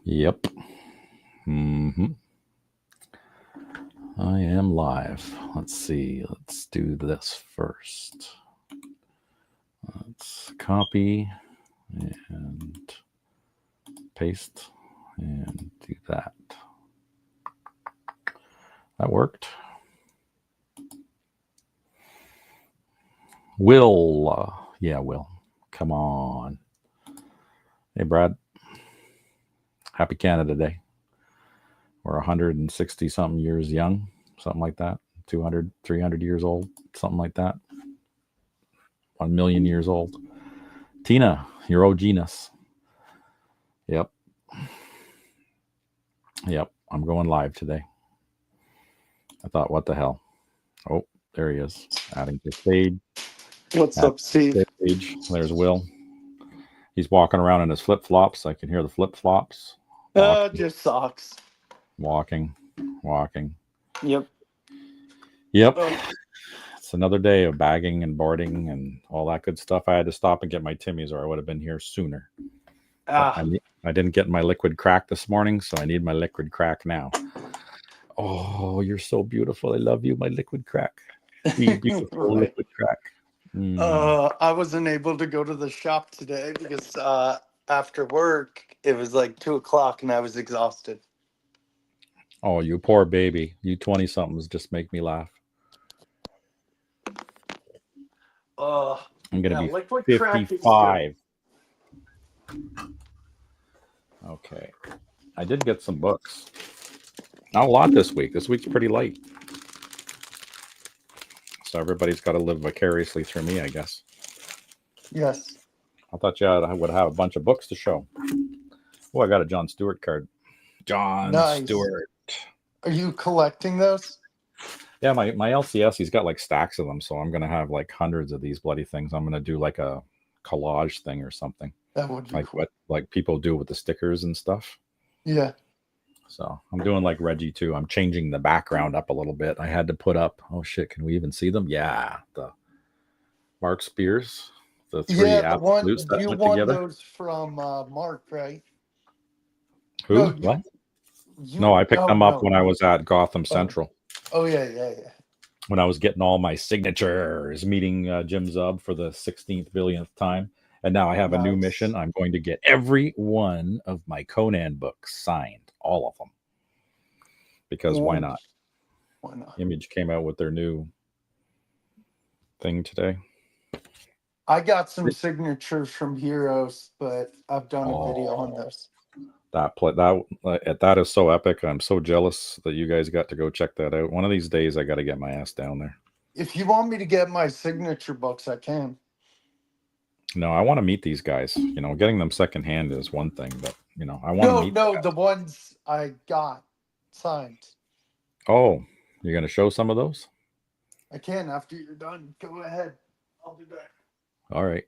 Yep. Mm-hmm. I am live. Let's see. Let's do this first. Let's copy and paste and do that. That worked. Will. Yeah, Will. Come on. Hey, Brad. Happy Canada Day. We're 160 something years young, something like that. 200, 300 years old, something like that. 1 million years old. Tina, you're OGness. Yep. Yep. I'm going live today. I thought, what the hell? Oh, there he is. Adding to stage. What's up, Steve? Stage. There's Will. He's walking around in his flip flops. I can hear the flip flops. Just socks. Walking. Yep. It's another day of bagging and boarding and all that good stuff. I had to stop and get my Timmies, or I would have been here sooner. I didn't get my liquid crack this morning, so I need my liquid crack now. Oh, you're so beautiful. I love you, my liquid crack. You beautiful Right. liquid crack. I wasn't able to go to the shop today because after work it was like 2:00 and I was exhausted. Oh, you poor baby. You 20-somethings just make me laugh. I'm going to be 55. Okay. I did get some books. Not a lot this week. This week's pretty light. So everybody's got to live vicariously through me, I guess. Yes. I thought I would have a bunch of books to show. Oh, I got a John Stewart card. John Stewart. Are you collecting those? Yeah, my LCS, he's got like stacks of them. So I'm going to have like hundreds of these bloody things. I'm going to do like a collage thing or something. That would be like cool. What like people do with the stickers and stuff. Yeah. So I'm doing like Reggie too. I'm changing the background up a little bit. I had to put up, oh shit, can we even see them? Yeah, the Mark Spears, the three absolutes that you went won together. those from Mark, right? Who? No, what? No, I picked them up when I was at Gotham Central. Oh yeah. When I was getting all my signatures, meeting Jim Zub for the 16th billionth time. And now I have a new mission. I'm going to get every one of my Conan books signed, all of them. Because why not? Why not? Image came out with their new thing today. I got some signatures from Heroes, but I've done a video on this. That is so epic. I'm so jealous that you guys got to go check that out. One of these days, I got to get my ass down there. If you want me to get my signature books, I can. No, I want to meet these guys. You know, getting them secondhand is one thing, but you know, I want to meet. No, the ones I got signed. Oh, you're gonna show some of those? I can after you're done. Go ahead. I'll be back. All right.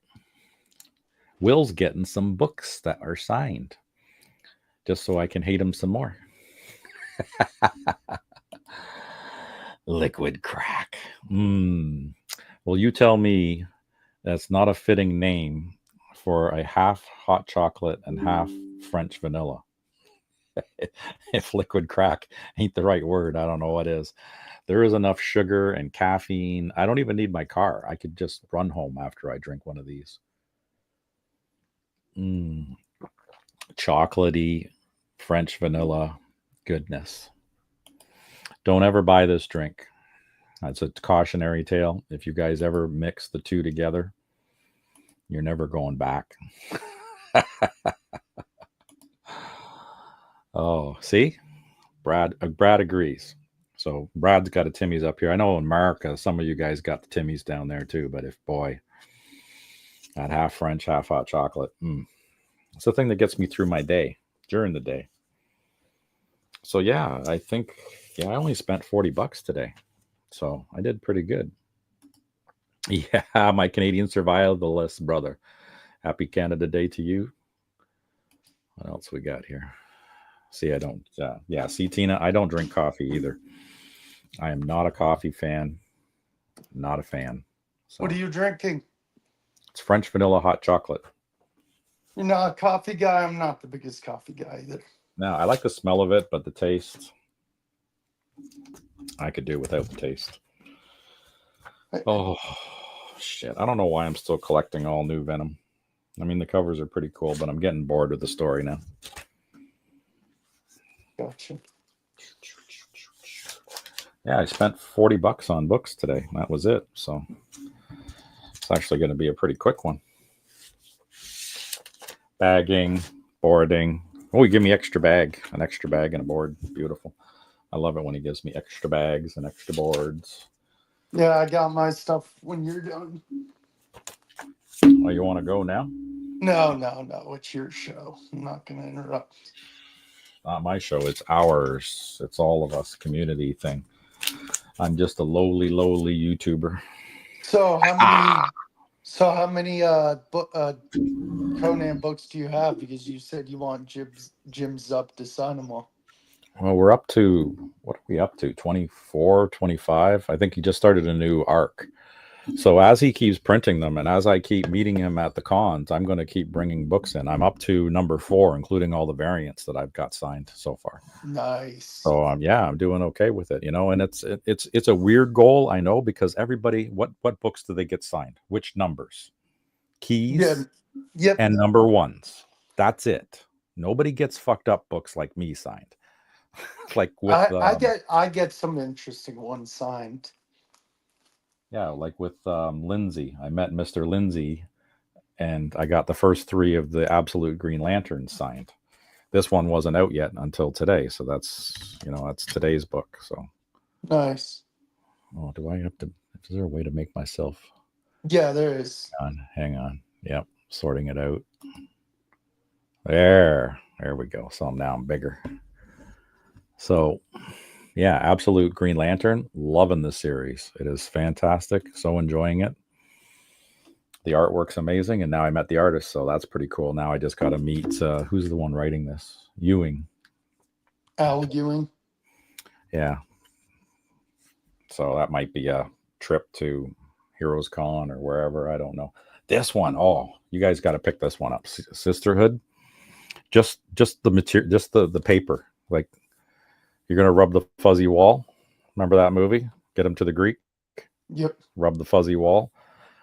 Will's getting some books that are signed, just so I can hate him some more. Liquid crack. Well, you tell me that's not a fitting name for a half hot chocolate and half French vanilla. If liquid crack ain't the right word, I don't know what is. There is enough sugar and caffeine. I don't even need my car. I could just run home after I drink one of these. Chocolatey French vanilla goodness. Don't ever buy this drink. That's a cautionary tale. If you guys ever mix the two together, you're never going back. Oh, see? Brad agrees. So Brad's got a Timmy's up here. I know in America, some of you guys got the Timmy's down there too, but if boy, that half French, half hot chocolate, it's the thing that gets me through my day, during the day. So yeah, I think, I only spent $40 today. So I did pretty good. Yeah, my Canadian survivalist brother. Happy Canada Day to you. What else we got here? See, I don't. See, Tina, I don't drink coffee either. I am not a coffee fan. Not a fan. So. What are you drinking? It's French vanilla hot chocolate. You're not a coffee guy. I'm not the biggest coffee guy either. Now, I like the smell of it, but the taste, I could do without the taste. Oh, shit. I don't know why I'm still collecting all new Venom. I mean, the covers are pretty cool, but I'm getting bored with the story now. Gotcha. Yeah, I spent $40 on books today. That was it. So it's actually going to be a pretty quick one. Bagging, boarding. Oh, he gave me an extra bag and a board. Beautiful. I love it when he gives me extra bags and extra boards. Yeah, I got my stuff when you're done. Oh, you want to go now? No. It's your show. I'm not going to interrupt. Not my show. It's ours. It's all of us. Community thing. I'm just a lowly YouTuber. So how many Conan books do you have? Because you said you want Jim Zup to sign them all. Well, we're up to, what are we up to? 24, 25? I think he just started a new arc. So as he keeps printing them and as I keep meeting him at the cons, I'm going to keep bringing books in. I'm up to number 4, including all the variants that I've got signed so far. Nice. So yeah, I'm doing okay with it, and it's a weird goal, I know, because everybody, what books do they get signed? Which numbers? Keys Yep. and number 1s. That's it. Nobody gets fucked up books like me signed. Like with I get some interesting ones signed. Yeah, like with Lindsay. I met Mr. Lindsay and I got the first 3 of the Absolute Green Lanterns signed. This one wasn't out yet until today, so that's today's book. So nice. Oh, do I have to? Is there a way to make myself? Yeah, there is. Hang on. Yep, sorting it out. There we go. So now I'm bigger. So, yeah, Absolute Green Lantern. Loving the series. It is fantastic. So enjoying it. The artwork's amazing, and now I met the artist, so that's pretty cool. Now I just got to meet who's the one writing this? Ewing. Al Ewing. Yeah. So that might be a trip to Heroes Con or wherever. I don't know. This one, oh, you guys got to pick this one up. Sisterhood. Just the material, just the paper. Like, you're gonna rub the fuzzy wall. Remember that movie? Get him to the Greek. Yep. Rub the fuzzy wall.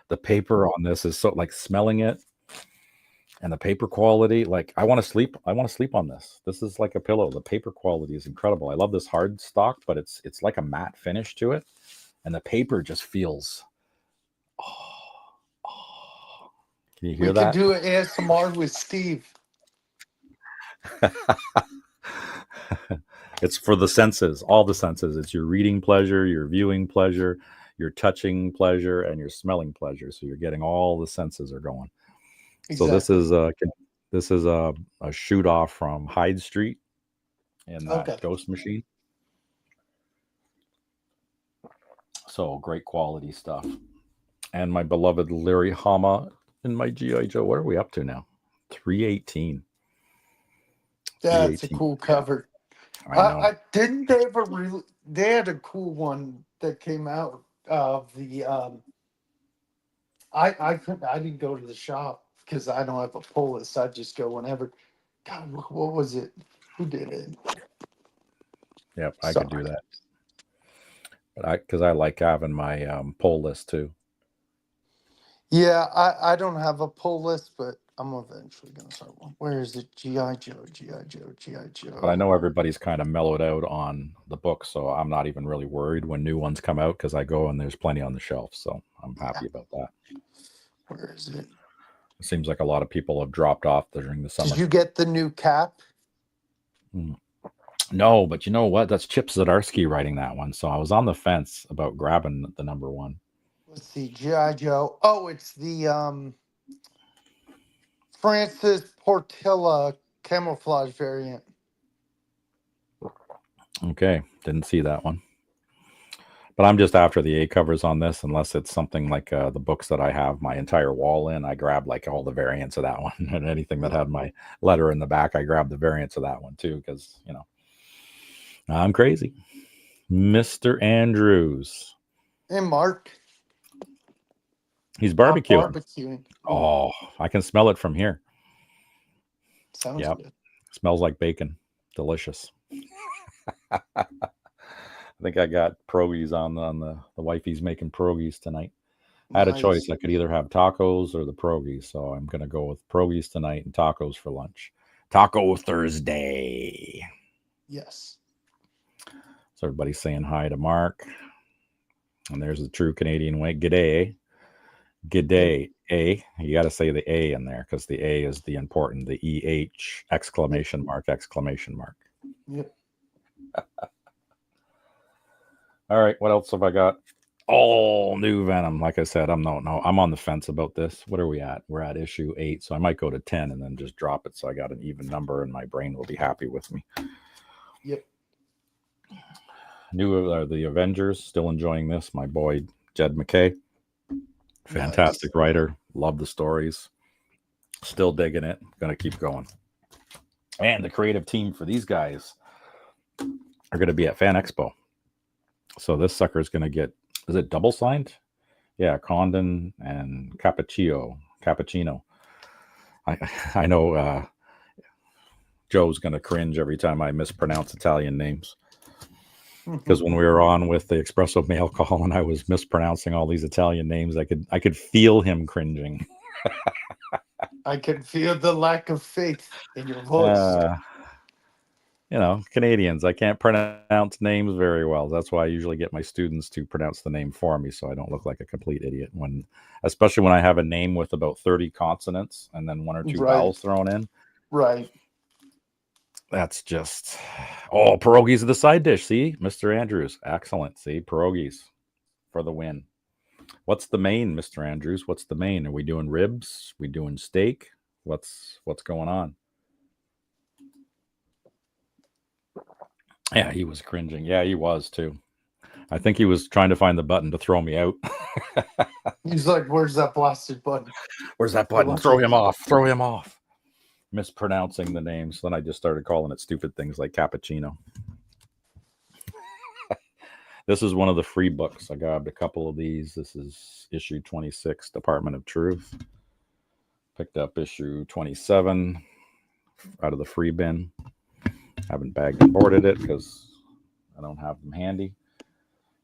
The paper on this is so, like, smelling it, and the paper quality. Like, I want to sleep on this. This is like a pillow. The paper quality is incredible. I love this hard stock, but it's like a matte finish to it, and the paper just feels. Oh. Can you hear that? We could do ASMR with Steve. It's for the senses, all the senses. It's your reading pleasure, your viewing pleasure, your touching pleasure, and your smelling pleasure. So you're getting all the senses are going. Exactly. So this is a shoot off from Hyde Street in that Ghost Machine. So great quality stuff. And my beloved Larry Hama in my G.I. Joe. What are we up to now? 318. That's a cool cover. I didn't they ever really? They had a cool one that came out of the. I didn't go to the shop because I don't have a pull list. I just go whenever. God, what was it? Who did it? Yep, I could do that. But because I like having my pull list too. Yeah, I don't have a pull list, but I'm eventually going to start one. Where is it? G.I. Joe. But I know everybody's kind of mellowed out on the book, so I'm not even really worried when new ones come out because I go and there's plenty on the shelf. So I'm happy about that. Where is it? It seems like a lot of people have dropped off during the summer. Did you get the new cap? No, but you know what? That's Chip Zdarsky writing that one. So I was on the fence about grabbing the number 1. Let's see, G.I. Joe. Oh, it's the Francis Portilla camouflage variant. Okay, didn't see that one. But I'm just after the A covers on this, unless it's something like the books that I have my entire wall in. I grab like all the variants of that one, and anything that had my letter in the back, I grab the variants of that one too, because I'm crazy. Mr. Andrews. Hey, Mark. He's barbecuing. Oh, I can smell it from here. Sounds good. Smells like bacon. Delicious. I think I got pierogies on the wifey's making pierogies tonight. I had a choice. I could either have tacos or the pierogies, so I'm gonna go with pierogies tonight and tacos for lunch. Taco Thursday. Yes. So everybody's saying hi to Mark. And there's the true Canadian way. G'day. G'day. A. You got to say the A in there because the A is the important, the EH exclamation mark, exclamation mark. Yep. All right. What else have I got? All new Venom. Like I said, I'm on the fence about this. What are we at? We're at issue 8. So I might go to 10 and then just drop it. So I got an even number and my brain will be happy with me. Yep. New the Avengers. Still enjoying this. My boy, Jed McKay. Fantastic writer. Love the stories. Still digging it. Gonna keep going. And the creative team for these guys are going to be at Fan Expo. So this sucker is going to get, is it double signed? Yeah, Condon and Cappuccino. I know Joe's going to cringe every time I mispronounce Italian names. Because when we were on with the Espresso Mail call and I was mispronouncing all these Italian names, I could feel him cringing. I can feel the lack of faith in your voice. You know, Canadians, I can't pronounce names very well. That's why I usually get my students to pronounce the name for me so I don't look like a complete idiot. Especially when I have a name with about 30 consonants and then 1 or 2 vowels thrown in. Right. That's just, pierogies are the side dish. See, Mr. Andrews. Excellent. See, pierogies for the win. What's the main, Mr. Andrews? What's the main? Are we doing ribs? We doing steak? What's going on? Yeah, he was cringing. Yeah, he was too. I think he was trying to find the button to throw me out. He's like, where's that blasted button? Where's that button? Throw him off. Throw him off. Mispronouncing the names. Then I just started calling it stupid things like cappuccino. This is one of the free books. I grabbed a couple of these. This is issue 26, Department of Truth. Picked up issue 27 out of the free bin. Haven't bagged and boarded it because I don't have them handy.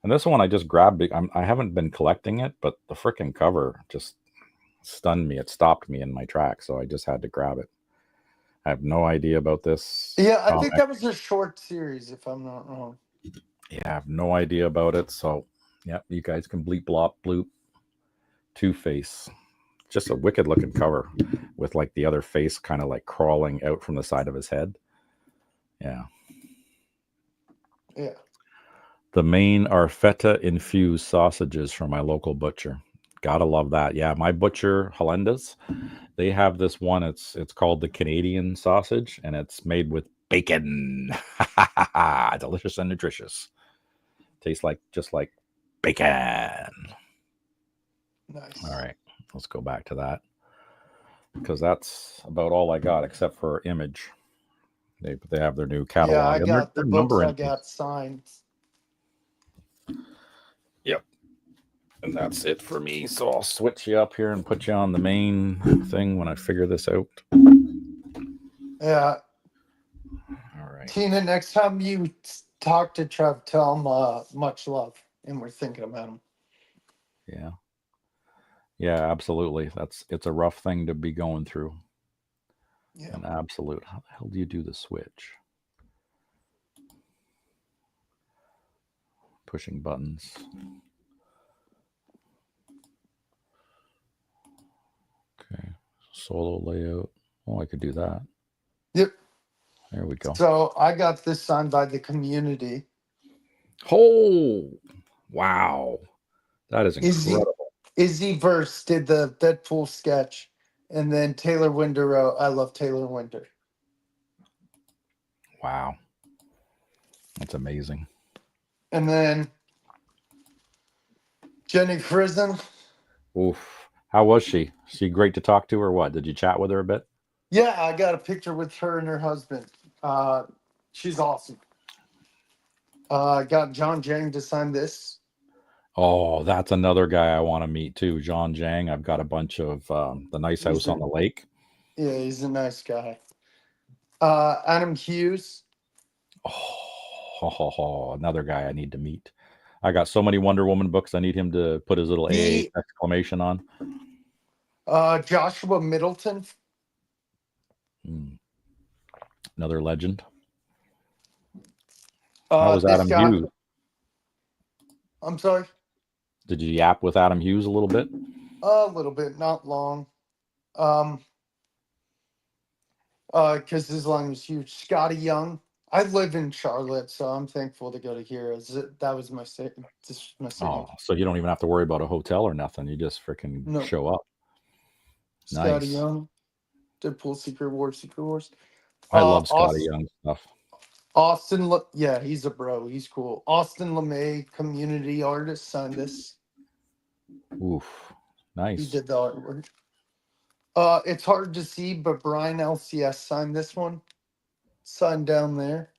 And this one I just grabbed. I haven't been collecting it, but the freaking cover just stunned me. It stopped me in my tracks, so I just had to grab it. I have no idea about this. Yeah, I think that was a short series, if I'm not wrong. Yeah, I have no idea about it. So, yeah, you guys can bleep, blop, bloop. Two-Face. Just a wicked looking cover with like the other face kind of like crawling out from the side of his head. Yeah. Yeah. The main are feta-infused sausages from my local butcher. Gotta love that. Yeah, my butcher, Helenda's, they have this one. It's called the Canadian sausage, and it's made with bacon. Delicious and nutritious. Tastes just like bacon. Nice. All right, let's go back to that because that's about all I got except for Image. They have their new catalog. Yeah, I got the books I got signed. Yep. And that's it for me. So I'll switch you up here and put you on the main thing when I figure this out. Yeah. All right. Tina, next time you talk to Trev, tell him much love. And we're thinking about him. Yeah. Yeah, absolutely. It's a rough thing to be going through. Yeah. An absolute. How the hell do you do the switch? Pushing buttons. Okay. Solo layout. Oh, I could do that. Yep. There we go. So I got this signed by the community. Oh, wow. That is incredible. Izzy Verse did the Deadpool sketch. And then Taylor Winder wrote, I love Taylor Winder. Wow. That's amazing. And then Jenny Frison. Oof. How was she? She great to talk to or what? Did you chat with her a bit? Yeah, I got a picture with her and her husband. She's awesome. I got John Jang to sign this. Oh, that's another guy I want to meet too. John Jang. I've got a bunch of The Nice House on the Lake. Yeah, he's a nice guy. Adam Hughes. Oh, another guy I need to meet. I got so many Wonder Woman books. I need him to put his little AA exclamation on. Joshua Middleton. Another legend. How was This Adam guy. Hughes? I'm sorry. Did you yap with Adam Hughes a little bit? A little bit, not long. Because his line was huge. Scotty Young. I live in Charlotte, so I'm thankful to go to here. That was my city. Oh, so you don't even have to worry about a hotel or nothing. You just freaking show up. Scotty Nice. Young. Deadpool Secret Wars. I love Scotty Young stuff. Austin, yeah, he's a bro. He's cool. Austin LeMay, community artist, signed this. Oof, nice. He did the artwork. It's hard to see, but Brian LCS signed this one. Signed down there.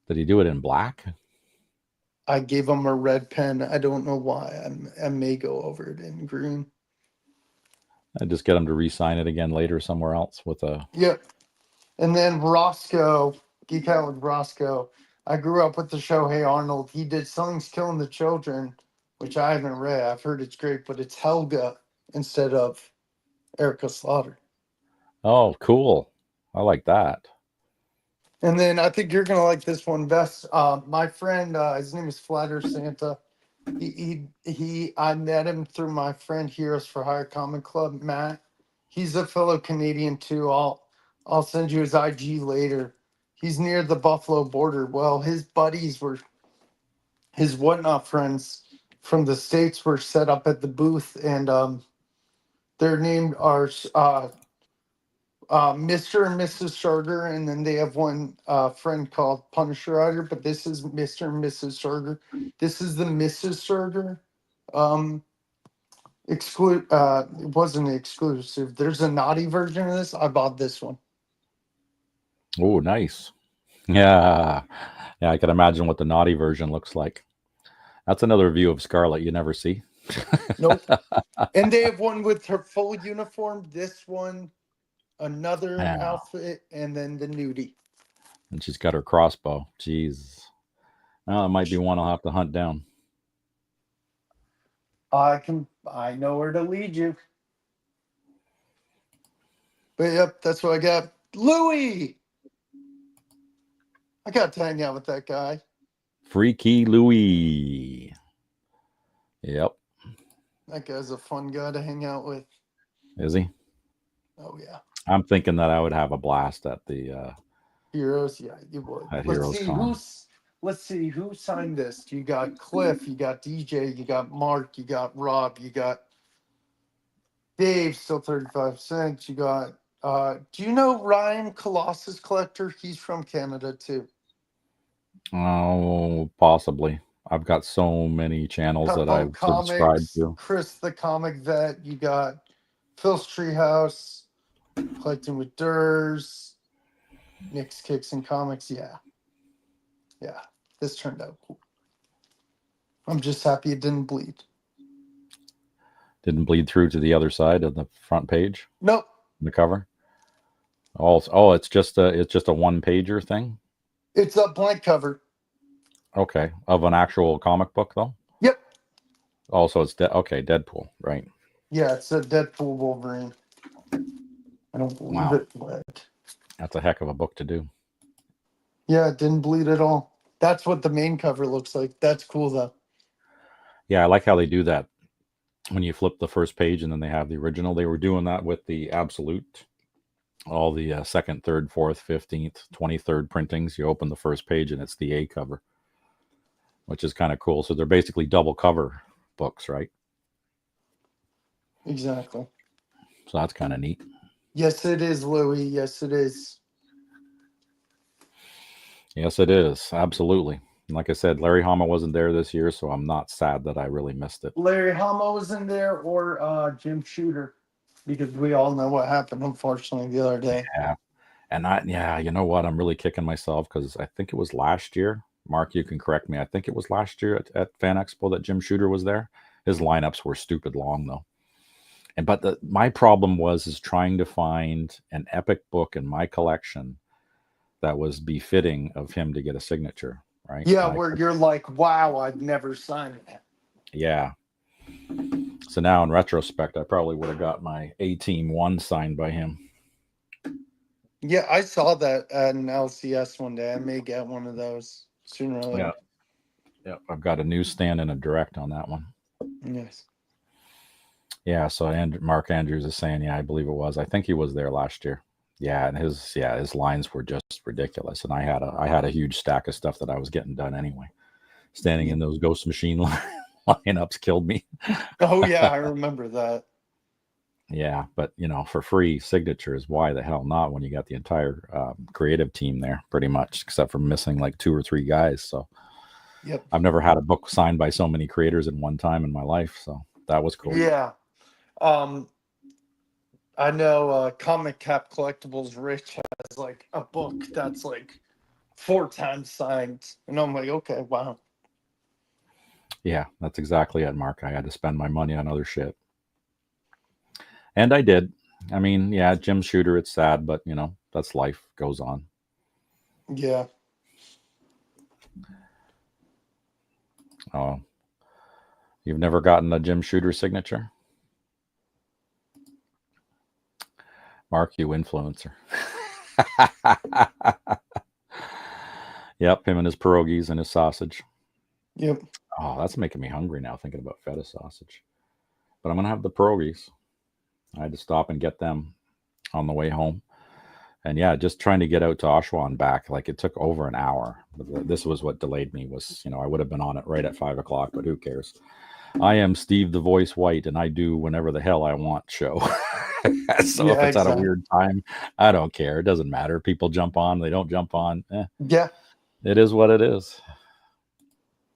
Did he do it in black? I gave him a red pen. I don't know why. I may go over it in green. I just get him to re-sign it again later somewhere else with a. Yep. And then Roscoe, Geek Out with Roscoe. I grew up with the show Hey Arnold. He did Something's Killing the Children, which I haven't read. I've heard it's great, but it's Helga instead of Erica Slaughter. Oh, cool. I like that. And then I think you're gonna like this one best. My friend, his name is Flatter Santa. I met him through my friend Heroes for Hire Comic Club, Matt. He's a fellow Canadian too. I'll send you his IG later. He's near the Buffalo border. Well, his buddies were his whatnot friends from the States were set up at the booth, and their names are Mr. and Mrs. Sugar, and then they have one friend called Punisher Rider, but this is Mr. and Mrs. Sugar. This is the Mrs. Sugar. It wasn't exclusive. There's a naughty version of this. I bought this one. Oh, nice. Yeah. Yeah, I can imagine what the naughty version looks like. That's another view of Scarlet you never see. Nope. And they have one with her full uniform. This one, another outfit, and then the nudie. And she's got her crossbow. Jeez. Well, it might be one I'll have to hunt down. I know where to lead you. But yep, that's what I got. Louis! I got to hang out with that guy. Freaky Louis. Yep. That guy's a fun guy to hang out with. Is he? Oh, yeah. I'm thinking that I would have a blast at the Heroes. Yeah, you would. At Heroes Con. Let's see who signed this. You got Cliff, you got DJ, you got Mark, you got Rob, you got Dave, still 35 cents. You got do you know Ryan Colossus Collector? He's from Canada too. Oh, possibly. I've got so many channels that I've subscribed to. Chris the Comic Vet. You got Phil's Treehouse, Collecting with Durs, Nick's Kicks and Comics. Yeah. This turned out cool. I'm just happy it didn't bleed. Didn't bleed through to the other side of the front page? Nope. The cover? Oh, it's just a one pager thing? It's a blank cover. Okay. Of an actual comic book though? Yep. Also, it's Deadpool, right? Yeah, it's a Deadpool Wolverine. I don't believe it bled. That's a heck of a book to do. Yeah, it didn't bleed at all. That's what the main cover looks like. That's cool though. Yeah, I like how they do that. When you flip the first page and then they have the original. They were doing that with the Absolute. All the 2nd, 3rd, 4th, 15th, 23rd printings. You open the first page and it's the A cover, which is kind of cool. So they're basically double cover books, right? Exactly. So that's kind of neat. Yes, it is, Louis. Yes, it is. Yes, it is. Absolutely. And like I said, Larry Hama wasn't there this year, so I'm not sad that I really missed it. Larry Hama was in there, or Jim Shooter, because we all know what happened, unfortunately, the other day. Yeah. And you know what? I'm really kicking myself because I think it was last year. Mark, you can correct me. I think it was last year at Fan Expo that Jim Shooter was there. His lineups were stupid long, though. My problem is trying to find an epic book in my collection that was befitting of him to get a signature, right? Yeah, And where you're like, wow, I've never signed that. yeah. So now in retrospect, I probably would have got my A-Team 1 signed by him. Yeah, I saw that at an LCS one day. I may get one of those sooner or later. Yeah. I've got a newsstand and a direct on that one. Yes. Yeah, so Mark Andrews is saying, yeah, I believe it was. I think he was there last year. Yeah, and his lines were just ridiculous. And I had a huge stack of stuff that I was getting done anyway. Standing in those Ghost Machine lineups killed me. Oh yeah, I remember that. Yeah, but for free signatures, why the hell not when you got the entire creative team there, pretty much, except for missing like 2 or 3 guys. So Yep. I've never had a book signed by so many creators in one time in my life. So that was cool. Yeah. I know Comic Cap Collectibles Rich has like a book that's like 4 times signed. And I'm like, okay, wow. Yeah, that's exactly it, Mark. I had to spend my money on other shit. And I did. I mean, yeah, Jim Shooter, it's sad, but that's life, goes on. Yeah. Oh, you've never gotten a Jim Shooter signature? Mark, you influencer. Yep, him and his pierogies and his sausage. Yep. Oh, that's making me hungry now thinking about feta sausage. But I'm going to have the pierogies. I had to stop and get them on the way home. And yeah, just trying to get out to Oshawa and back, like it took over an hour. But this was what delayed me was, I would have been on it right at 5 o'clock, but who cares? I am Steve the Voice White, and I do whenever the hell I want show. So if it's at a weird time, I don't care. It doesn't matter. People jump on, they don't jump on. Yeah. It is what it is.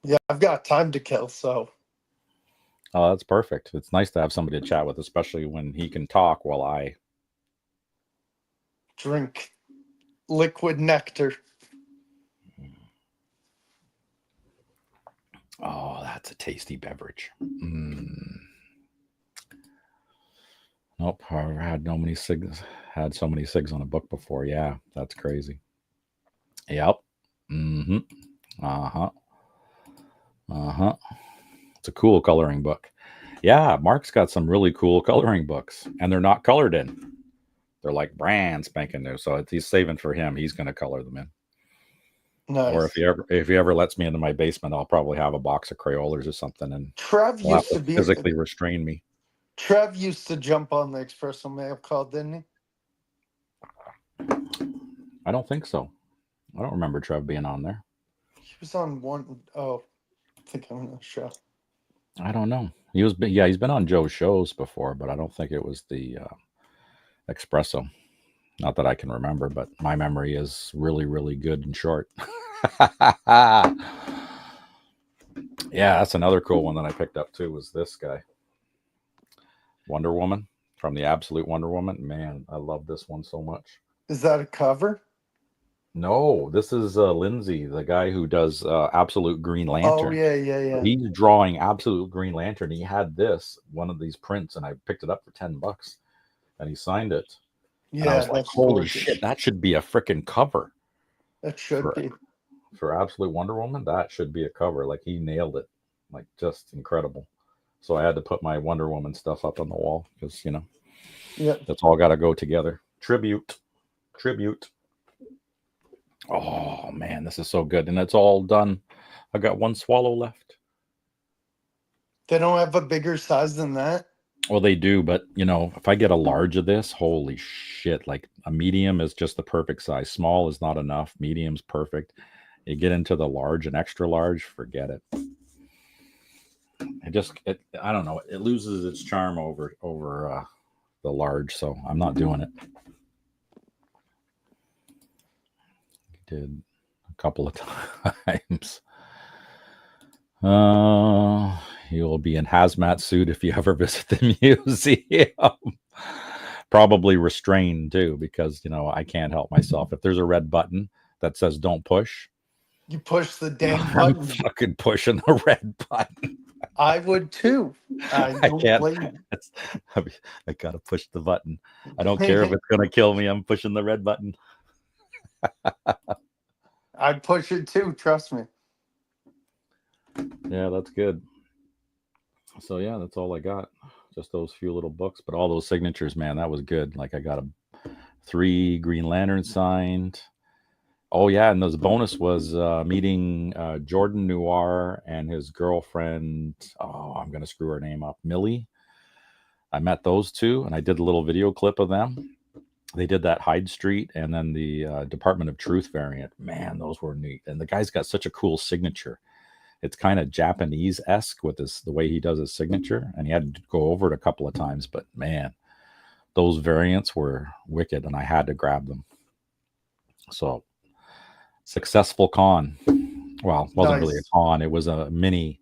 Yeah, I've got time to kill, so. Oh, that's perfect. It's nice to have somebody to chat with, especially when he can talk while I drink liquid nectar. Oh, that's a tasty beverage. Nope, I've had so many cigs on a book before. Yeah, that's crazy. Yep. Uh-huh. It's a cool coloring book. Yeah, Mark's got some really cool coloring books, and they're not colored in. They're like brand spanking new. So he's saving for him. He's going to color them in. Nice. Or if he ever lets me into my basement, I'll probably have a box of Crayolas or something, and Trev used to be physically restrain me. Trev used to jump on the Espresso Mail Call, didn't he? I don't think so. I don't remember Trev being on there. He was on one. Oh, I think I'm not sure. I don't know. He's been on Joe's shows before, but I don't think it was the Espresso. Not that I can remember, but my memory is really, really good and short. Yeah, that's another cool one that I picked up too, was this guy. Wonder Woman, from the Absolute Wonder Woman. Man, I love this one so much. Is that a cover? No, this is Lindsay, the guy who does Absolute Green Lantern. Oh, yeah. He's drawing Absolute Green Lantern. He had one of these prints, and I picked it up for $10, and he signed it. Yeah, and I was like, holy shit, that should be a freaking cover. That should be. For Absolute Wonder Woman, that should be a cover. Like, he nailed it. Like, just incredible. So I had to put my Wonder Woman stuff up on the wall because, that's all got to go together. Tribute. Oh, man, this is so good. And it's all done. I got one swallow left. They don't have a bigger size than that? Well, they do, but, if I get a large of this, holy shit. Like, a medium is just the perfect size. Small is not enough. Medium's perfect. You get into the large and extra large, forget it. I don't know. It loses its charm over the large, so I'm not doing it. Did a couple of times. You will be in hazmat suit if you ever visit the museum. Probably restrained too, because I can't help myself. If there's a red button that says "Don't push," you push the damn button. I'm fucking pushing the red button. I would too. I can't. I gotta push the button. I don't care if it's gonna kill me. I'm pushing the red button. I'd push it too. Trust me. Yeah, that's good. So yeah, that's all I got. Just those few little books, but all those signatures, man, that was good. Like I got 3 Green Lanterns signed. Oh yeah, and this bonus was meeting Jordan Noir and his girlfriend. Oh, I'm gonna screw her name up, Millie. I met those two, and I did a little video clip of them. They did that Hyde Street and then the Department of Truth variant. Man, those were neat. And the guy's got such a cool signature. It's kind of Japanese-esque with the way he does his signature, and he had to go over it a couple of times. But man, those variants were wicked, and I had to grab them. So successful con. Well, it wasn't really a con. It was a mini.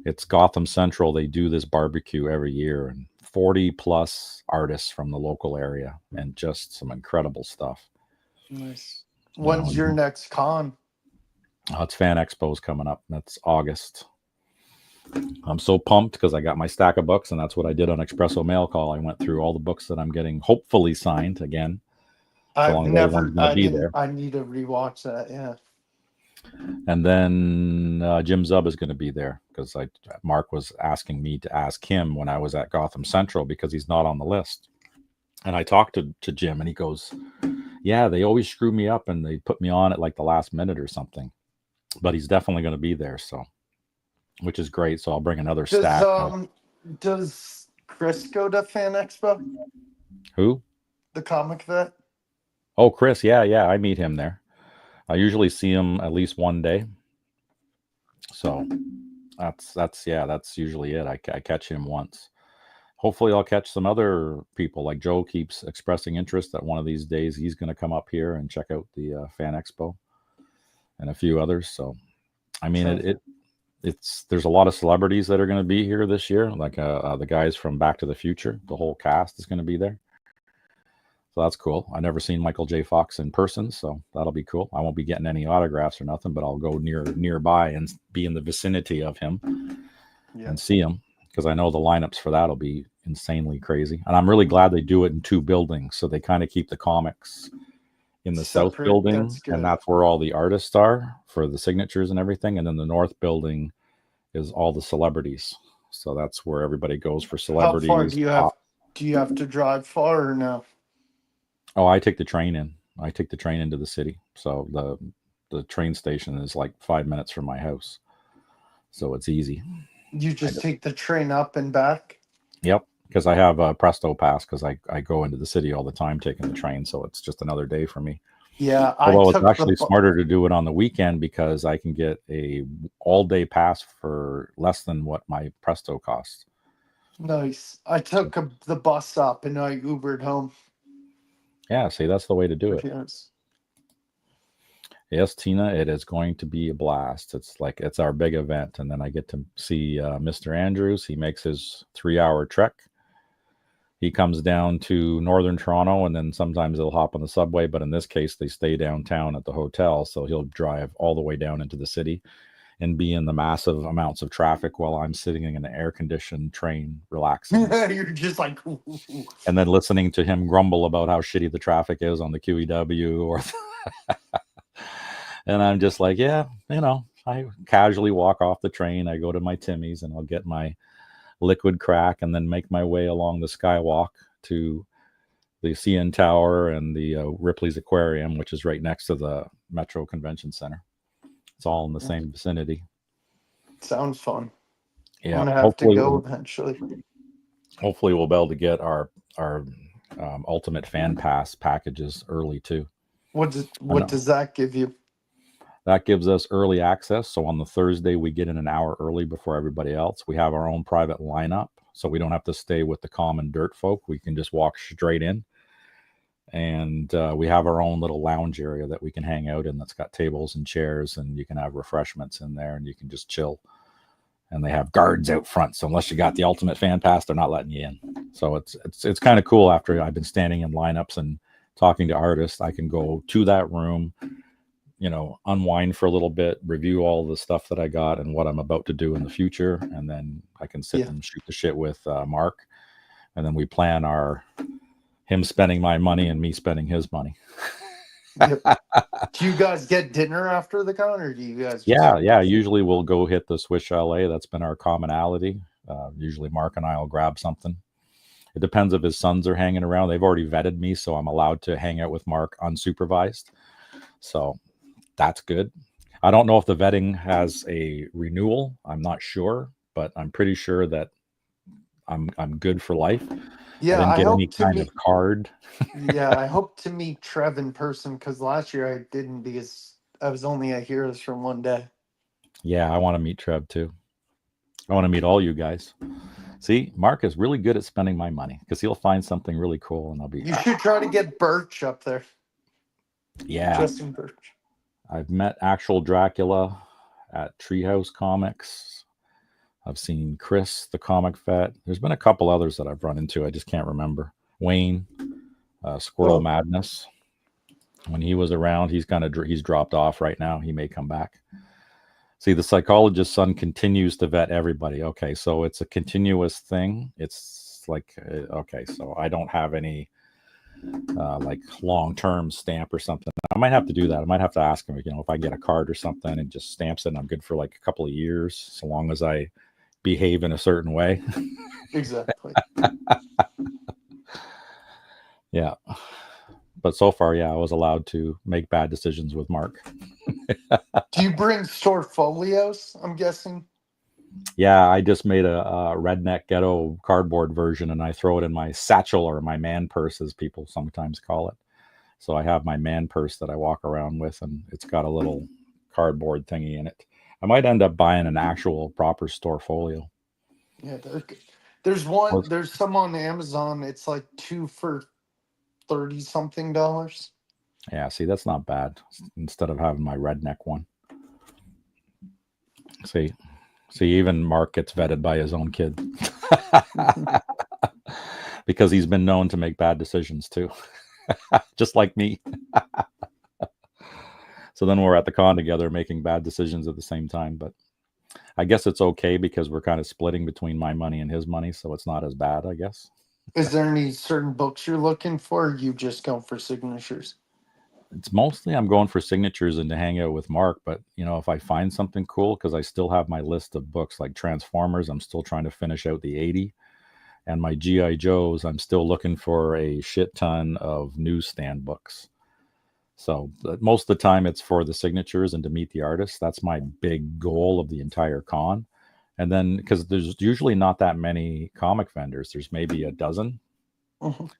It's Gotham Central. They do this barbecue every year, and 40 plus artists from the local area, and just some incredible stuff. Nice. When's your next con? It's Fan Expo's coming up. That's August. I'm so pumped because I got my stack of books, and that's what I did on Expresso Mail Call. I went through all the books that I'm getting hopefully signed again. I've never. I need to rewatch that. Yeah. And then Jim Zub is going to be there because Mark was asking me to ask him when I was at Gotham Central because he's not on the list. And I talked to Jim, and he goes, "Yeah, they always screw me up, and they put me on at like the last minute or something." But he's definitely going to be there, so which is great. So I'll bring another stack. Does Chris go to Fan Expo? Who? The comic vet. Oh, Chris. Yeah, I meet him there. I usually see him at least one day. So that's usually it. I catch him once. Hopefully I'll catch some other people. Like Joe keeps expressing interest that one of these days he's going to come up here and check out the Fan Expo, and a few others. So, I mean, there's a lot of celebrities that are going to be here this year. Like the guys from Back to the Future, the whole cast is going to be there. So that's cool. I've never seen Michael J. Fox in person, so that'll be cool. I won't be getting any autographs or nothing, but I'll go nearby and be in the vicinity of him and see him, because I know the lineups for that will be insanely crazy. And I'm really glad they do it in 2 buildings, so they kind of keep the comics in the South building, and that's where all the artists are for the signatures and everything. And then the North building is all the celebrities. So that's where everybody goes for celebrities. How far do you have to drive far or no? Oh, I take the train in. I take the train into the city. So the train station is like 5 minutes from my house. So it's easy. You just take the train up and back? Yep. Because I have a Presto Pass, because I go into the city all the time taking the train. So it's just another day for me. Yeah. Although it's actually smarter to do it on the weekend, because I can get a all-day pass for less than what my Presto costs. Nice. I took the bus stop and I Ubered home. Yeah, see, that's the way to do it. Yes, Tina, it is going to be a blast. It's our big event. And then I get to see Mr. Andrews. He makes his 3-hour trek. He comes down to northern Toronto, and then sometimes he'll hop on the subway. But in this case, they stay downtown at the hotel. So he'll drive all the way down into the city and be in the massive amounts of traffic while I'm sitting in an air-conditioned train relaxing. You're just like... Ooh. And then listening to him grumble about how shitty the traffic is on the QEW. And I'm just like, yeah, I casually walk off the train. I go to my Timmy's and I'll get my liquid crack and then make my way along the Skywalk to the CN Tower and the Ripley's Aquarium, which is right next to the Metro Convention Center. It's all in the same vicinity. Sounds fun. Yeah, I'm gonna have to go eventually. Hopefully, we'll be able to get our Ultimate Fan Pass packages early too. What does that give you? That gives us early access. So on the Thursday, we get in an hour early before everybody else. We have our own private lineup, so we don't have to stay with the common dirt folk. We can just walk straight in. And we have our own little lounge area that we can hang out in, that's got tables and chairs, and you can have refreshments in there, and you can just chill. And they have guards out front, so unless you got the Ultimate Fan Pass, they're not letting you in. So it's kind of cool. After I've been standing in lineups and talking to artists, I can go to that room, unwind for a little bit, review all the stuff that I got and what I'm about to do in the future, and then I can sit and shoot the shit with Mark, and then we plan him spending my money and me spending his money. Yep. Do you guys get dinner after the con, or do you guys just? Yeah. Usually we'll go hit the Swiss Chalet. That's been our commonality. Usually Mark and I will grab something. It depends if his sons are hanging around. They've already vetted me, so I'm allowed to hang out with Mark unsupervised. So that's good. I don't know if the vetting has a renewal. I'm not sure, but I'm pretty sure that I'm good for life. I Yeah, didn't I get any hope to kind of meet. card. Yeah, I hope to meet Trev in person because last year I didn't because I was only at Heroes for one day. Yeah, I want to meet Trev too. I want to meet all you guys. See, Mark is really good at spending my money because he'll find something really cool and I'll be, You should try to get Birch up there, yeah. Justin Birch. I've met actual Dracula at Treehouse Comics. I've seen Chris, the comic vet. There's been a couple others that I've run into. I just can't remember. Wayne, Squirrel Oh, Madness. When he was around, he's dropped off right now. He may come back. See, the psychologist's son continues to vet everybody. Okay, so it's a continuous thing. It's like okay, so I don't have any like long-term stamp or something. I might have to do that. I might have to ask him, if I get a card or something and just stamps it and I'm good for like a couple of years, so long as I behave in a certain way. exactly. Yeah. But so far, yeah, I was allowed to make bad decisions with Mark. Do you bring Storfolios? I'm guessing. Yeah, I just made a redneck ghetto cardboard version and I throw it in my satchel or my man purse, as people sometimes call it. So I have my man purse that I walk around with, and it's got a little cardboard thingy in it. I might end up buying an actual proper store folio. Yeah, there's one. Or- There's some on Amazon. It's like two for 30 something dollars. Yeah, see, that's not bad. Instead of having my redneck one. See, even Mark gets vetted by his own kid because he's been known to make bad decisions too, just like me. So then we're at the con together making bad decisions at the same time. But I guess it's okay because we're kind of splitting between my money and his money, so it's not as bad, I guess. Is there any certain books you're looking for? Or you just go for signatures? It's mostly I'm going for signatures and to hang out with Mark. But if I find something cool, because I still have my list of books like Transformers, I'm still trying to finish out the 80, and my GI Joes, I'm still looking for a shit ton of newsstand books. So most of the time it's for the signatures and to meet the artists. That's my big goal of the entire con. And then because there's usually not that many comic vendors, there's maybe a dozen. Mhm.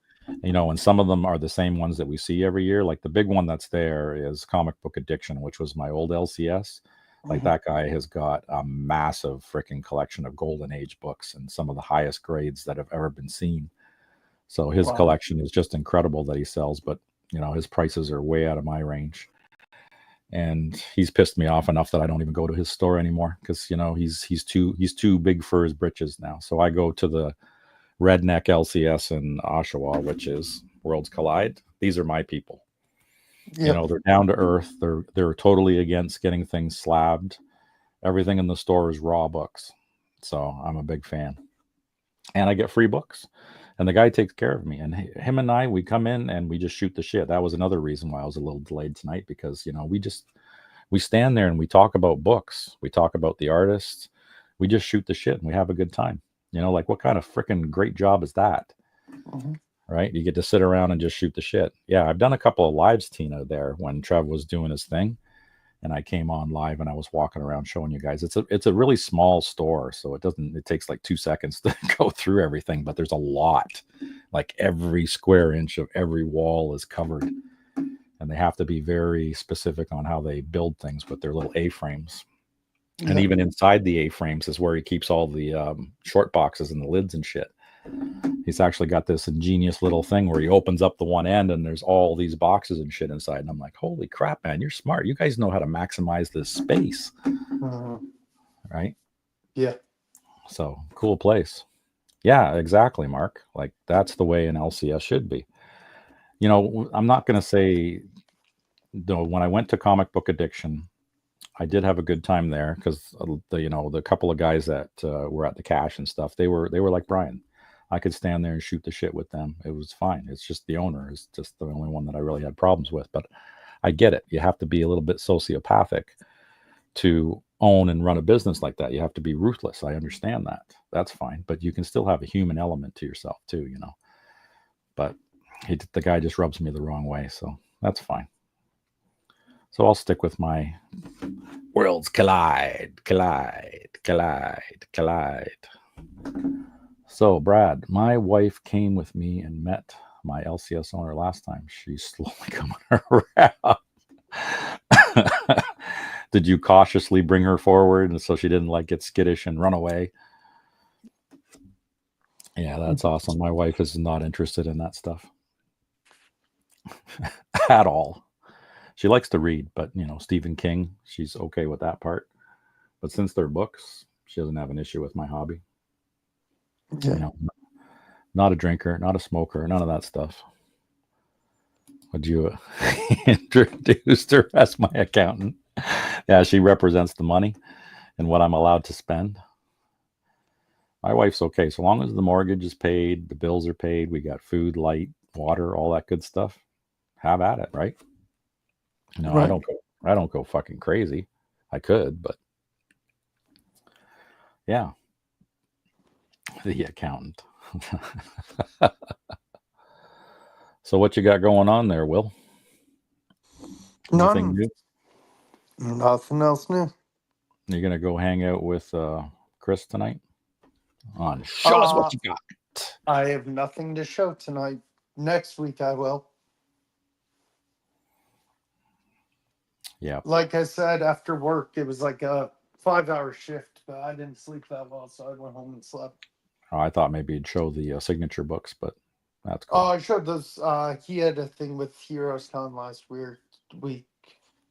And some of them are the same ones that we see every year. Like the big one that's there is Comic Book Addiction, which was my old LCS. Like Mhm. that guy has got a massive freaking collection of Golden Age books and some of the highest grades that have ever been seen. So his Wow. collection is just incredible that he sells, but his prices are way out of my range. And he's pissed me off enough that I don't even go to his store anymore because he's too big for his britches now. So I go to the Redneck LCS in Oshawa, which is Worlds Collide. These are my people. Yep. They're down to earth. They're totally against getting things slabbed. Everything in the store is raw books. So I'm a big fan. And I get free books. And the guy takes care of me. And him and I, we come in and we just shoot the shit. That was another reason why I was a little delayed tonight because, we stand there and we talk about books. We talk about the artists. We just shoot the shit and we have a good time. Like what kind of freaking great job is that? Mhm. Right? You get to sit around and just shoot the shit. Yeah, I've done a couple of lives, Tina, there when Trev was doing his thing. And I came on live and I was walking around showing you guys. It's a really small store, so it takes like 2 seconds to go through everything, but there's a lot. Like every square inch of every wall is covered. And they have to be very specific on how they build things with their little A-frames. And Yep. even inside the A-frames is where he keeps all the short boxes and the lids and shit. He's actually got this ingenious little thing where he opens up the one end and there's all these boxes and shit inside. And I'm like, holy crap, man, you're smart. You guys know how to maximize this space, Mhm. right? Yeah. So cool place. Yeah, exactly, Mark. Like that's the way an LCS should be. I'm not going to say, though, when I went to Comic Book Addiction, I did have a good time there because the couple of guys that were at the cash and stuff, they were like Brian. I could stand there and shoot the shit with them. It was fine. It's just the owner is just the only one that I really had problems with. But I get it. You have to be a little bit sociopathic to own and run a business like that. You have to be ruthless. I understand that. That's fine. But you can still have a human element to yourself too, you know. But the guy just rubs me the wrong way, so that's fine. So I'll stick with my worlds collide, collide, collide, collide. So, Brad, my wife came with me and met my LCS owner last time. She's slowly coming around. Did you cautiously bring her forward and so she didn't like get skittish and run away? Yeah, that's awesome. My wife is not interested in that stuff at all. She likes to read, but you know, Stephen King, she's okay with that part. But since they're books, she doesn't have an issue with my hobby. Yeah. You know, not a drinker, not a smoker, none of that stuff. Would you introduce her as my accountant? Yeah, she represents the money and what I'm allowed to spend. My wife's okay. So long as the mortgage is paid, the bills are paid, we got food, light, water, all that good stuff. Have at it, right? No, Right. I don't go fucking crazy. I could, but yeah. The accountant. So what you got going on there, Will? Anything new? Nothing else new. You're gonna go hang out with Chris tonight? On show us what you got. I have nothing to show tonight. Next week I will. Yeah. Like I said, after work, it was like a 5-hour shift, but I didn't sleep that well, so I went home and slept. Oh, I thought maybe you'd show the signature books, but that's cool. Oh, I showed those. He had a thing with Heroes Con last week,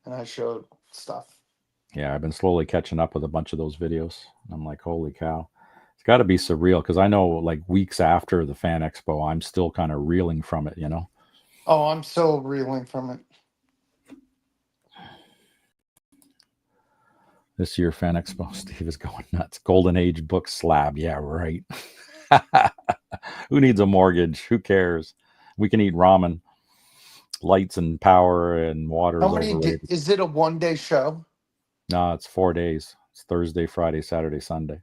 and I showed stuff. Yeah, I've been slowly catching up with a bunch of those videos. I'm like, holy cow. It's got to be surreal because I know like weeks after the Fan Expo, I'm still kind of reeling from it, you know? Oh, I'm still reeling from it. This year, Fan Expo, Steve is going nuts. Golden Age book slab. Yeah, right. Who needs a mortgage? Who cares? We can eat ramen. Lights and power and water is How many overrated. is it a 1-day show? No, it's 4 days. It's Thursday, Friday, Saturday, Sunday.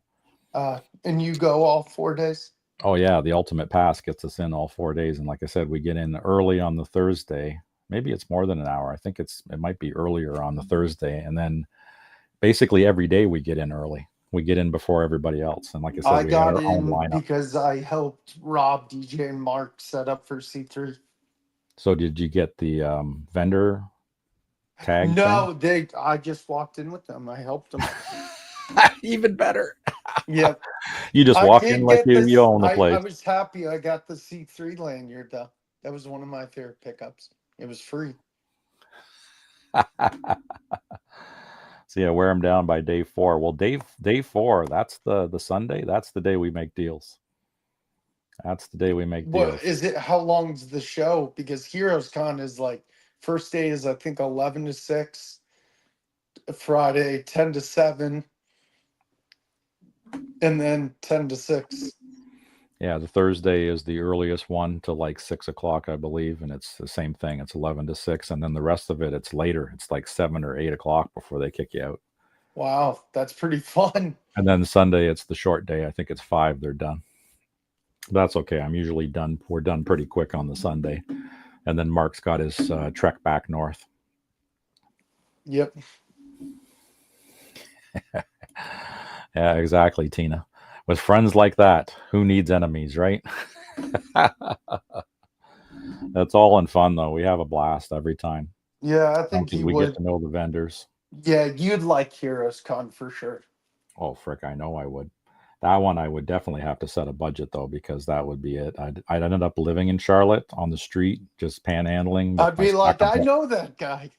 And you go all 4 days? Oh yeah, the ultimate pass gets us in all 4 days. And like I said, we get in early on the Thursday. Maybe it's more than an hour. I think it might be earlier on the Thursday. And then basically every day we get in early. We get in before everybody else. And like I said, I we got got our own in lineup. because I helped Rob, DJ, and Mark set up for C3. So did you get the vendor tag? No, I just walked in with them. I helped them. Even better. Yep. You just walk in like you own the place. I was happy I got the C3 lanyard though. That was one of my favorite pickups. It was free. So yeah, wear them down by day 4. Well, day 4, that's the Sunday. That's the day we make deals. That's the day we make deals. What is it? How long's the show? Because Heroes Con is like first day is I think 11 to 6, Friday 10 to 7, and then 10 to 6. Yeah, the Thursday is the earliest one to like 6 o'clock, I believe, and it's the same thing. It's 11 to 6, and then the rest of it, it's later. It's like 7 or 8 o'clock before they kick you out. Wow, that's pretty fun. And then Sunday, it's the short day. I think it's 5. They're done. That's okay. I'm usually done. We're done pretty quick on the Sunday, and then Mark's got his trek back north. Yep. Yeah, exactly, Tina. With friends like that, who needs enemies, right? That's all in fun, though. We have a blast every time. Yeah, I think we get to know the vendors. Yeah, you'd like Heroes Con for sure. Oh, frick, I know I would. That one I would definitely have to set a budget, though, because that would be it. I'd ended up living in Charlotte on the street, just panhandling. I'd be like, I know that guy.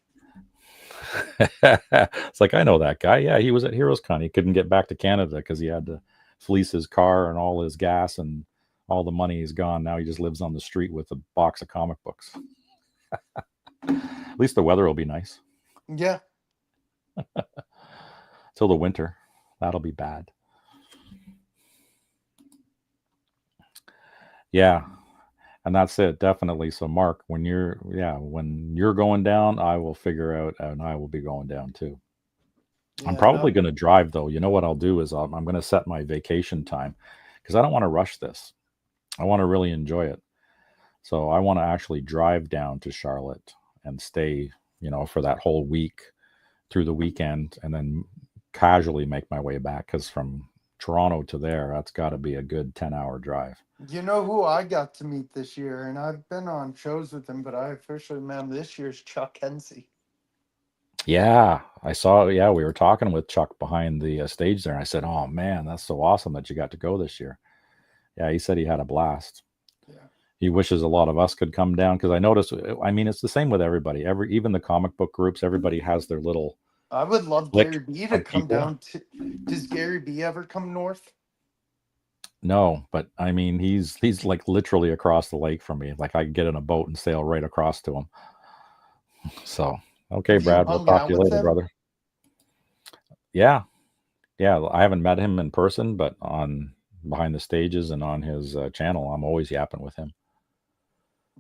It's like, I know that guy. Yeah, he was at Heroes Con. He couldn't get back to Canada because he had to fleece his car and all his gas and all the money is gone. Now he just lives on the street with a box of comic books. At least the weather will be nice. Yeah. Till the winter. That'll be bad. Yeah. And that's it, definitely. So, Mark, when you're going down, I will figure out, and I will be going down too. I'm Yeah, probably no, going to drive though. You know what I'll do is I'm going to set my vacation time because I don't want to rush this. I want to really enjoy it. So I want to actually drive down to Charlotte and stay, for that whole week through the weekend, and then casually make my way back. Because from Toronto to there, that's got to be a good 10-hour drive. you know who I got to meet this year, and I've been on shows with him, but I officially met him this year's Chuck Hensey. Yeah, I saw. Yeah, we were talking with Chuck behind the stage there, and I said, "Oh man, that's so awesome that you got to go this year." Yeah, he said he had a blast. Yeah. He wishes a lot of us could come down because I noticed. I mean, it's the same with everybody. Even the comic book groups, everybody has their little I would love clique Gary B to of come people. down to. Does Gary B ever come north? No, but I mean, he's like literally across the lake from me. Like I could get in a boat and sail right across to him. So, okay, Have you Brad, we'll hung talk to out you with later, him? brother. Yeah, yeah. I haven't met him in person, but on behind the stages and on his channel, I'm always yapping with him.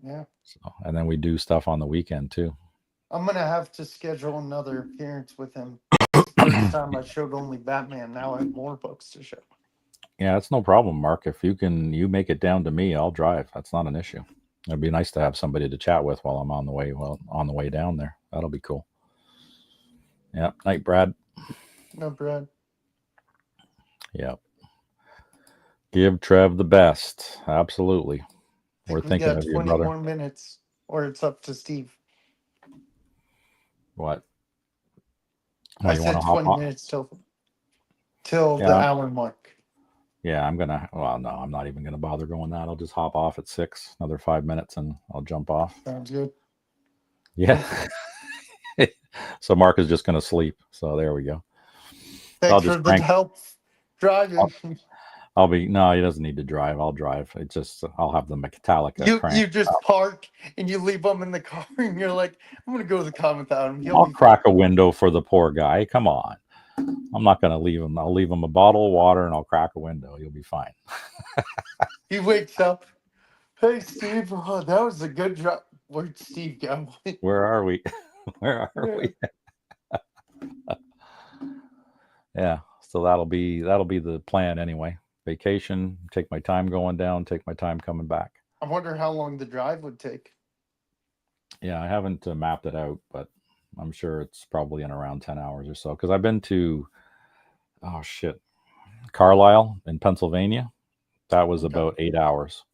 Yeah. So, and then we do stuff on the weekend too. I'm gonna have to schedule another appearance with him. It's the first time I showed only Batman. Now I have more books to show. Yeah, it's no problem, Mark. If you make it down to me, I'll drive. That's not an issue. It'd be nice to have somebody to chat with while I'm on the way down there. That'll be cool. Yeah. Night, Brad. No, Brad. Yeah. Give Trev the best. Absolutely. I We're think we thinking got of you, 20 brother. more minutes, or it's up to Steve. What? Oh, I you want said to hop 20 on? minutes till the Yeah. hour mark. Yeah, well, no, I'm not even gonna bother going that. I'll just hop off at 6, another 5 minutes, and I'll jump off. Sounds good. Yeah. So Mark is just gonna sleep. So there we go. So I'll Thanks for just the crank. help driving. I'll be no, he doesn't need to drive. I'll drive. It's just I'll have the Metallica crank. You just park and you leave them in the car, and you're like, I'm gonna go to the car without him. He'll I'll be fine. crack a window for the poor guy. Come on. I'm not gonna leave him. I'll leave him a bottle of water and I'll crack a window. You'll be fine. He wakes up. Hey, Steve. Oh, that was a good job. Where'd Steve go? Where are we? Where are we? Yeah. So that'll be the plan anyway. Vacation, take my time going down, take my time coming back. I wonder how long the drive would take. Yeah, I haven't mapped it out, but I'm sure it's probably in around 10 hours or so. Because I've been to, oh shit, Carlisle in Pennsylvania. That was Okay. about 8 hours.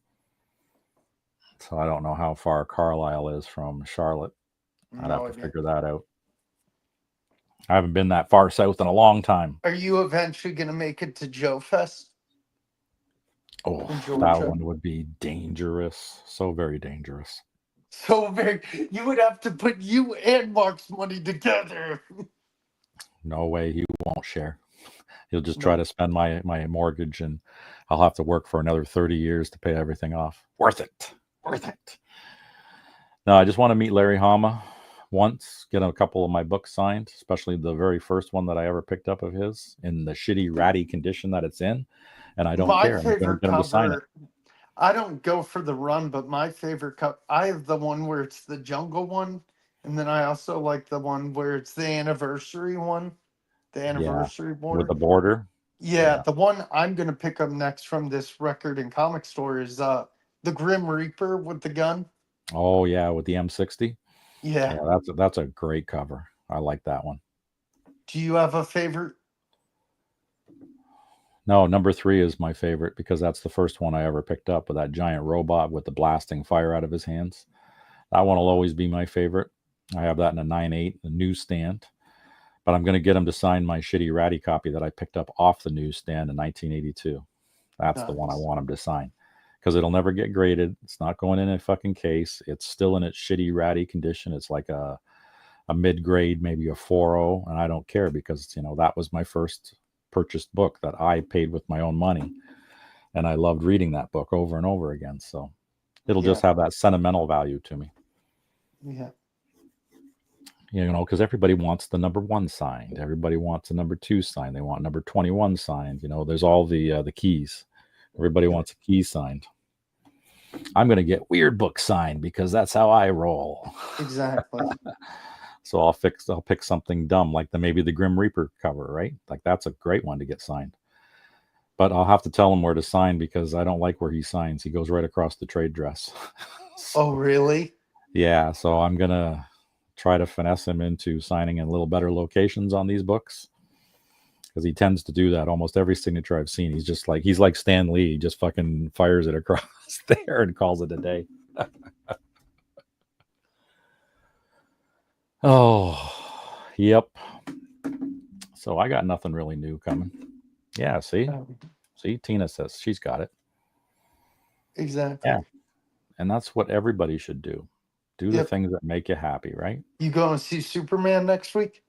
So I don't know how far Carlisle is from Charlotte. I'd No have to idea. figure that out. I haven't been that far south in a long time. Are you eventually gonna make it to Joe Fest Oh, in that Georgia? one would be dangerous. So very dangerous. So very, you would have to put you and Mark's money together. No way he won't share. He'll just try No. to spend my mortgage, and I'll have to work for another 30 years to pay everything off. Worth it. Worth it. No, I just want to meet Larry Hama once, get a couple of my books signed, especially the very first one that I ever picked up of his in the shitty, ratty condition that it's in. And I don't My care. I'm going to favorite get him to sign it. cover, I don't go for the run, but my favorite cover, I have the one where it's the jungle one, and then I also like the one where it's the anniversary one, the Yeah. anniversary With border. the border. Yeah, Yeah. the one I'm gonna pick up next from this record and comic store is the Grim Reaper with the gun. Oh, yeah. With the M60. Yeah. Yeah. That's a great cover. I like that one. Do you have a favorite? No, number 3 is my favorite because that's the first one I ever picked up with that giant robot with the blasting fire out of his hands. That one will always be my favorite. I have that in a 9.8, the newsstand. But I'm going to get him to sign my shitty ratty copy that I picked up off the newsstand in 1982. That's the one I Nice. want him to sign because it'll never get graded. It's not going in a fucking case. It's still in its shitty ratty condition. It's like a mid grade, maybe a 4.0, and I don't care because that was my first purchased book that I paid with my own money, and I loved reading that book over and over again. So it'll Yeah. just have that sentimental value to me. Yeah. Because everybody wants the number 1 signed. Everybody wants the number 2 signed. They want number 21 signed. There's all the keys. Everybody Yeah. wants a key signed. I'm going to get weird books signed because that's how I roll. Exactly. So I'll pick something dumb like maybe the Grim Reaper cover, right? Like that's a great one to get signed. But I'll have to tell him where to sign because I don't like where he signs. He goes right across the trade dress. Oh, really? Yeah, so I'm gonna try to finesse him into signing in a little better locations on these books because he tends to do that. Almost every signature I've seen, he's like Stan Lee. He just fucking fires it across there and calls it a day. Oh, yep. So I got nothing really new coming. Yeah, see, Tina says she's got it. Exactly. Yeah, and that's what everybody should do. Do the things that make you happy, right? You going to see Superman next week?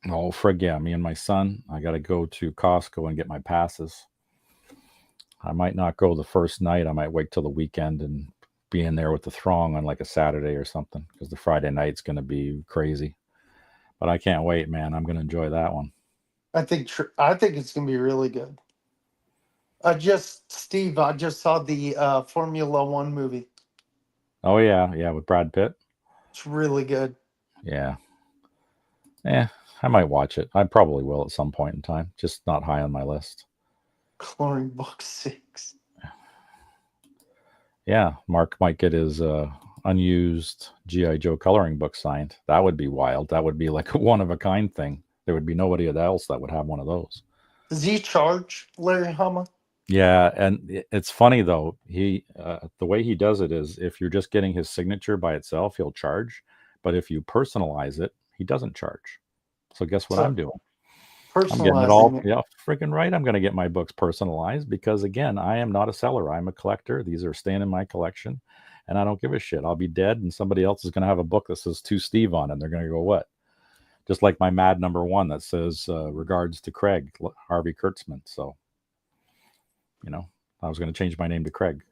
Oh, frig yeah. Me and my son, I got to go to Costco and get my passes. I might not go the first night. I might wait till the weekend and be in there with the throng on like a Saturday or something because the Friday night's going to be crazy. But I can't wait, man. I'm going to enjoy that one. I think it's going to be really good. I just saw the Formula One movie. Oh, yeah, with Brad Pitt. It's really good. Yeah. Yeah, I might watch it. I probably will at some point in time. Just not high on my list. Coloring Book 6. Yeah, Mark might get his unused G.I. Joe coloring book signed. That would be wild. That would be like a one-of-a-kind thing. There would be nobody else that would have one of those. Does he charge Larry Hama? Yeah, and it's funny though. He the way he does it is if you're just getting his signature by itself, he'll charge. But if you personalize it, he doesn't charge. So guess what I'm doing? I'm getting it all. Yeah, freaking right. I'm going to get my books personalized because again, I am not a seller. I'm a collector. These are staying in my collection, and I don't give a shit. I'll be dead, and somebody else is going to have a book that says "To Steve" on it. And they're going to go, "What?" Just like my Mad #1 that says "Regards to Craig Harvey Kurtzman." So, I was going to change my name to Craig.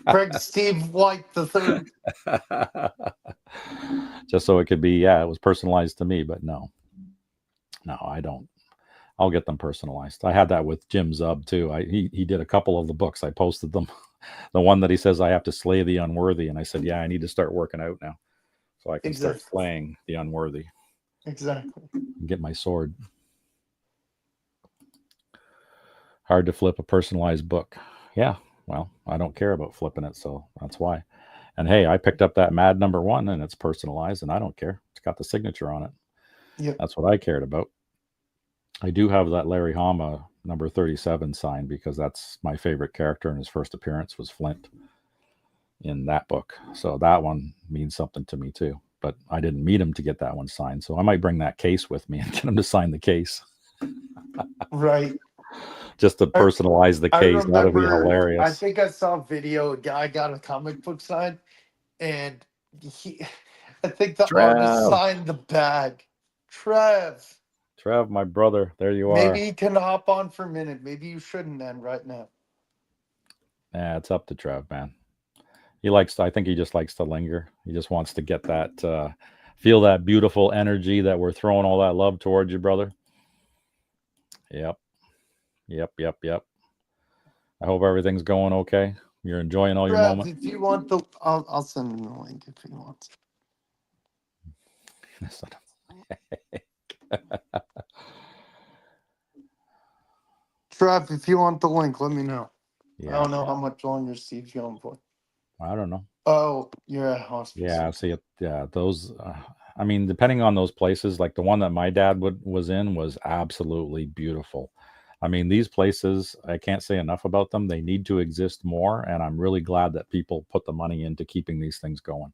Craig Steve White III. Just so it could be, it was personalized to me, but no, I don't. I'll get them personalized. I had that with Jim Zub too. He did a couple of the books. I posted them. The one that he says I have to slay the unworthy, and I said, yeah, I need to start working out now, so I can start slaying the unworthy. Exactly. Get my sword. Hard to flip a personalized book. Yeah, well, I don't care about flipping it, so that's why. And hey, I picked up that Mad #1, and it's personalized, and I don't care. It's got the signature on it. Yeah, that's what I cared about. I do have that Larry Hama number 37 signed because that's my favorite character, and his first appearance was Flint in that book. So that one means something to me too. But I didn't meet him to get that one signed, so I might bring that case with me and get him to sign the case. Right. Just to personalize the case. That would be hilarious. I think I saw a video. A guy got a comic book signed, and I think the artist signed the bag. Trev, my brother, there you are. Maybe you can hop on for a minute. Maybe you shouldn't end right now. Yeah, it's up to Trev, man. I think he just likes to linger. He just wants to get that, feel that beautiful energy that we're throwing all that love towards you, brother. Yep. I hope everything's going okay. You're enjoying all your moments. If you want I'll send him the link if he wants. Trev, if you want the link, let me know. Yeah. I don't know how much longer Steve's going for. I don't know. Oh, you're at hospice. Yeah, see it. Yeah, those. I mean, depending on those places, like the one that my dad was in was absolutely beautiful. I mean, these places, I can't say enough about them. They need to exist more, and I'm really glad that people put the money into keeping these things going.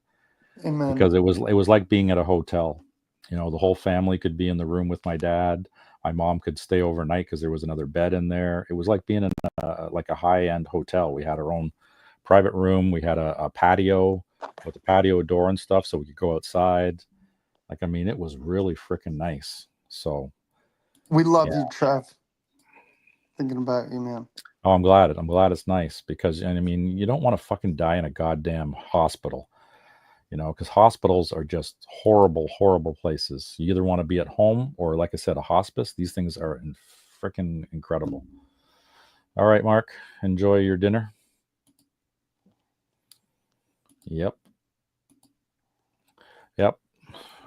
Amen. Because it was like being at a hotel. The whole family could be in the room with my dad. My mom could stay overnight because there was another bed in there. It was like being in a high-end hotel. We had our own private room. We had a patio with a patio door and stuff, so we could go outside. It was really freaking nice. So we love you, Trev. Thinking about you, man. Oh, I'm glad it's nice because, you don't want to fucking die in a goddamn hospital, because hospitals are just horrible, horrible places. You either want to be at home or, like I said, a hospice. These things are freaking incredible. All right, Mark, enjoy your dinner. Yep. Yep.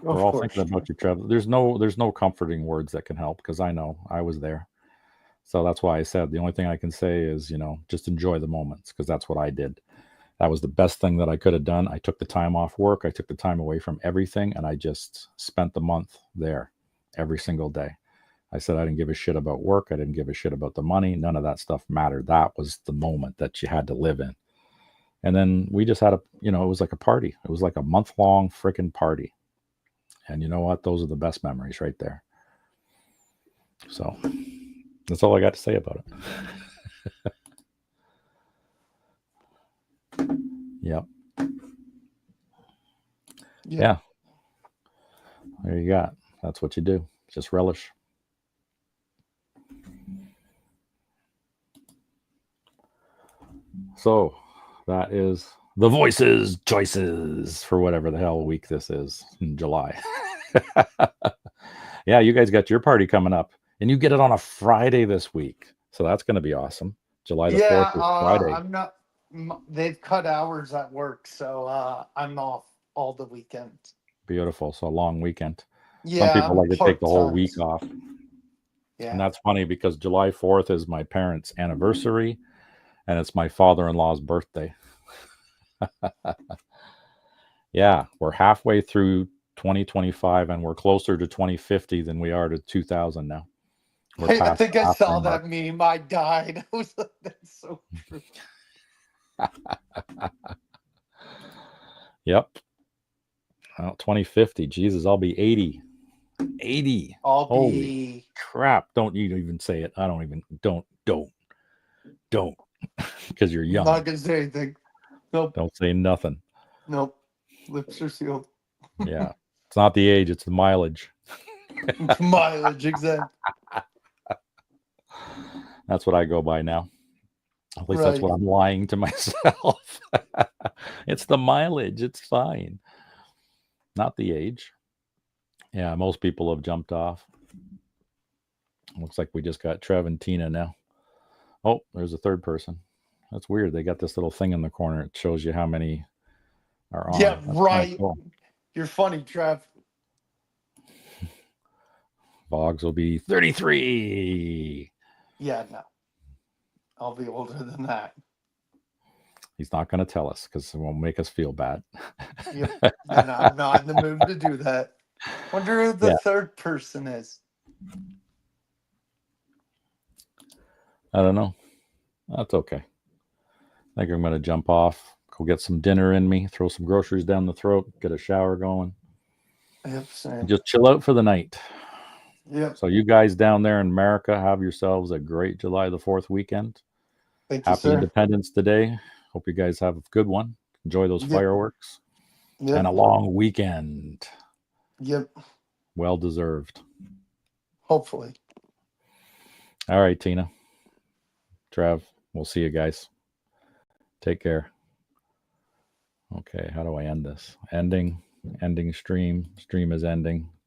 We're Of all course. thinking about you, Trev. There's no comforting words that can help because I know I was there. So that's why I said the only thing I can say is, just enjoy the moments because that's what I did. That was the best thing that I could have done. I took the time off work. I took the time away from everything and I just spent the month there every single day. I said I didn't give a shit about work. I didn't give a shit about the money. None of that stuff mattered. That was the moment that you had to live in. And then we just had it was like a party. It was like a month-long freaking party. And you know what? Those are the best memories right there. So that's all I got to say about it. Yep. Yeah. There you got. That's what you do. Just relish. So that is the voices choices for whatever the hell week this is in July. Yeah, you guys got your party coming up and you get it on a Friday this week. So that's going to be awesome. July the 4th is Friday. I'm not. They've cut hours at work, so I'm off all the weekend. Beautiful. So a long weekend. Yeah, some people I'm like to take the whole part-time. week off. Yeah. And that's funny because July 4th is my parents' anniversary and it's my father-in-law's birthday. Yeah, we're halfway through 2025 and we're closer to 2050 than we are to 2000 now. We're I past think the I saw halfway mark. that meme. I died. I was like, that's so true. Yep. Well, 2050. Jesus, I'll be 80. 80. I'll Holy be. crap. Don't you even say it. I don't even. Don't. Because you're I'm young. not gonna say anything. Nope. Don't say nothing. Nope. Lips are sealed. Yeah. It's not the age, it's the mileage. Mileage, exactly. That's what I go by now. At least Right. that's what I'm lying to myself. It's the mileage. It's fine. Not the age. Yeah, most people have jumped off. Looks like we just got Trev and Tina now. Oh, there's a third person. That's weird. They got this little thing in the corner. It shows you how many are on. Yeah, That's kinda right. cool. You're funny, Trev. Boggs will be 33. Yeah, no. I'll be older than that. He's not going to tell us because it won't make us feel bad. Yep. And I'm not in the mood to do that. Wonder who the third person is. I don't know. That's okay. I think I'm going to jump off, go get some dinner in me, throw some groceries down the throat, get a shower going. Yep, same. Just chill out for the night. Yep. So you guys down there in America have yourselves a great July the 4th weekend. Thank you, Happy sir. Independence Day. Hope you guys have a good one. Enjoy those fireworks. Yep. And a long weekend. Yep. Well deserved. Hopefully. All right, Tina. Trev, we'll see you guys. Take care. Okay, how do I end this? Ending stream. Stream is ending.